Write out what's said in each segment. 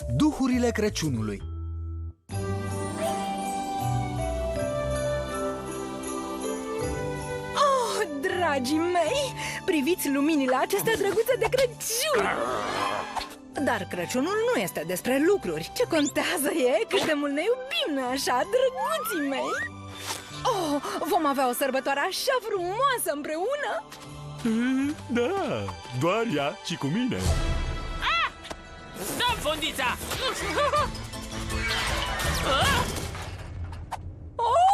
Duhurile Crăciunului. Oh, dragii mei, priviți luminile acestea drăguțe de Crăciun! Dar Crăciunul nu este despre lucruri. Ce contează e cât de mult ne iubim, nu așa, drăguții mei? Oh, vom avea o sărbătoare așa frumoasă împreună! Da, doar ea și cu mine. Dă-mi fundița! Oh!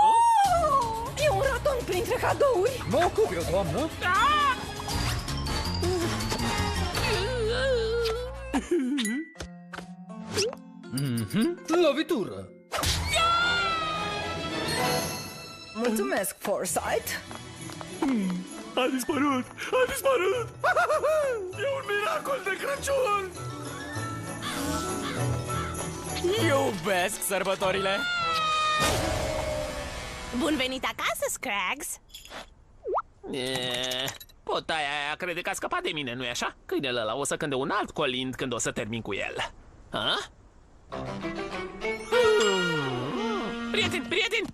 E un raton printre cadouri! Mă ocup eu, doamnă! Lovitură! Mulțumesc, Forsyth! A dispărut! A dispărut! E un miracol de Crăciun! Iubesc sărbătorile! Bun venit acasă, Scrags! Potaia aia crede că a scăpat de mine, nu-i așa? Câinele ăla o să cânte un alt colind când o să termin cu el. Ha? Prieteni!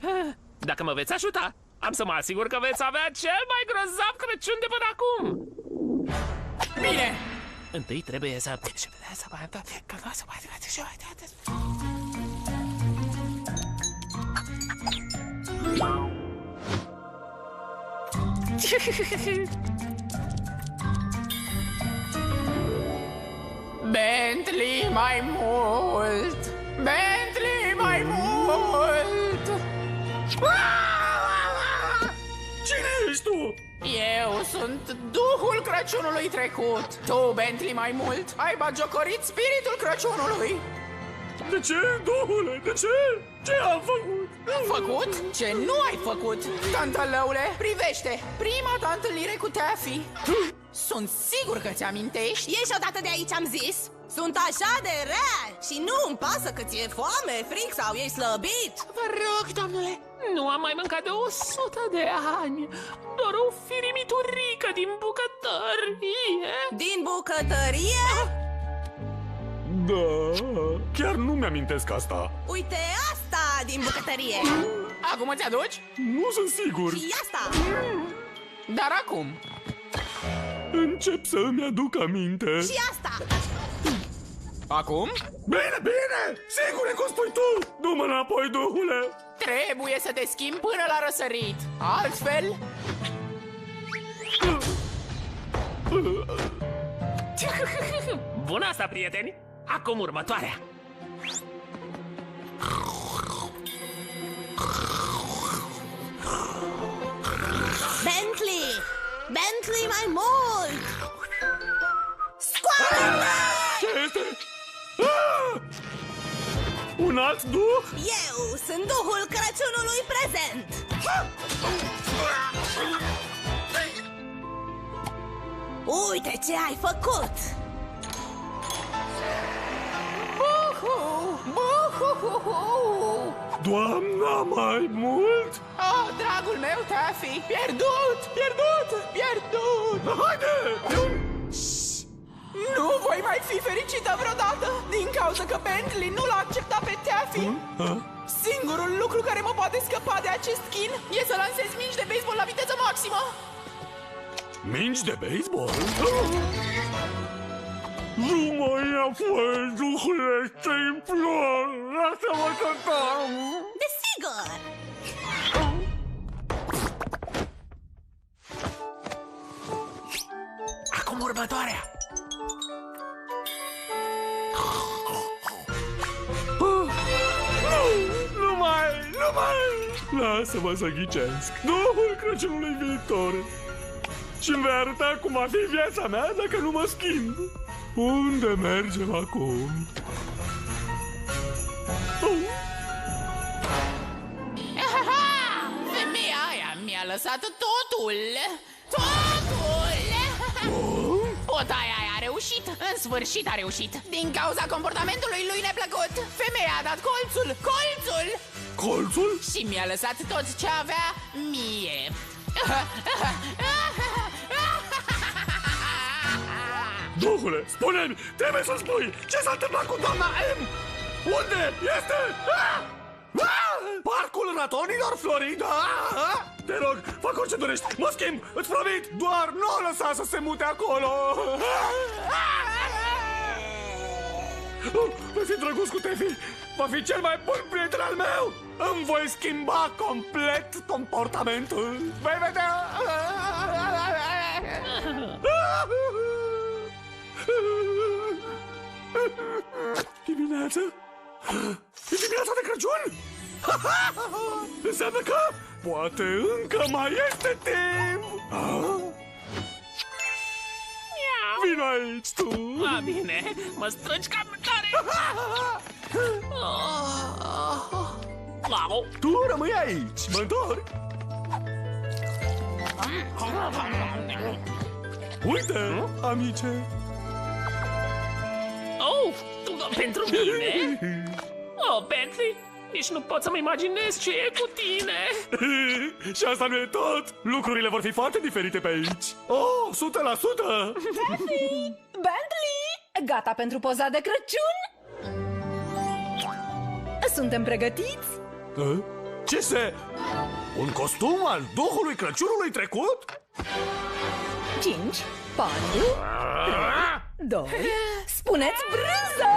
Dacă mă veți ajuta, am să mă asigur că veți avea cel mai grozav Crăciun de până acum! Bine! Întâi trebuie să... Bentley mai mult! Bentley mai mult! Cine ești tu? Eu sunt duhul Crăciunului trecut. Tu, Bentley mai mult, ai bagiocorit spiritul Crăciunului. De ce, duhule? De ce? Ce am făcut? Făcut? Ce nu ai făcut? Tantălăule, privește! Prima ta întâlnire cu Taffy. Sunt sigur că ți-amintești. Ieși odată de aici, am zis! Sunt așa de rea și nu îmi pasă că ți-e foame, fric sau ești slăbit! Vă rog, domnule, nu am mai mâncat de 100 de ani. Doar o firimiturică din bucătărie. Din bucătărie? Da, chiar nu mi-amintesc asta. Uite asta din bucătărie! Acum îți aduci? Nu sunt sigur. Și asta! Dar acum. Încep să îmi aduc aminte. Și asta! Acum? Bine! Sigur e cum spui tu! Du-mă înapoi, duhule! Trebuie să te schimbi până la răsărit. Altfel... Bună asta, prieteni! Acum următoarea. Bentley! Bentley mai mult! Scoală-mă! Ce este? Ah! Un alt duh? Eu sunt duhul Crăciunului prezent! Uite ce ai făcut! Doamna mai mult? Oh, dragul meu, Taffy! Pierdut! Haide! Nu voi mai fi fericită vreodată din cauza că Bentley nu l-a acceptat pe Taffy. Singurul lucru care mă poate scăpa de acest chin e să lansez mingi de baseball la viteză maximă. Mingi de baseball? Nu mă ia foaie, duhule, te implor! Lasă-mă să dorm! Desigur! Acum următoarea. Nu mai! Lasă-mă să ghicesc. Duhul Crăciunului viitor. Și-mi vei arăta cum va fi viața mea dacă nu mă schimb. Unde mergem acum? Femeia aia mi-a lăsat totul. Potaia aia a reușit. În sfârșit a reușit. Din cauza comportamentului lui neplăcut. Femeia a dat colțul. Colțul? Și mi-a lăsat tot ce avea mie. Duhule, spune-mi, trebuie să spui ce s-a întâmplat cu doamna M? Unde este? Parcul ratonilor, Florida? Te rog, fac orice dorești. Mă schimb, îți promit, doar nu o lăsa să se mute acolo. Voi fi drăguț cu Tefi. Va fi cel mai bun prieten al meu. Îmi voi schimba complet comportamentul. Vei vedea. Dimineața? E dimineața de Crăciun? Înseamnă că poate încă mai este timp. Vino aici tu. Bine, mă strângi cam tare. Tu rămâi aici. Mă întorc. Uite, amice. Oh, pentru mine? Oh, Bentley, nici nu pot să-mi imaginez ce e cu tine. Și asta nu e tot. Lucrurile vor fi foarte diferite pe aici. Oh, 100%. Bentley! Gata pentru poza de Crăciun? Suntem pregătiți? Ce se... Un costum al duhului Crăciunului trecut? 5, 4, 3, 2, spuneți brânză!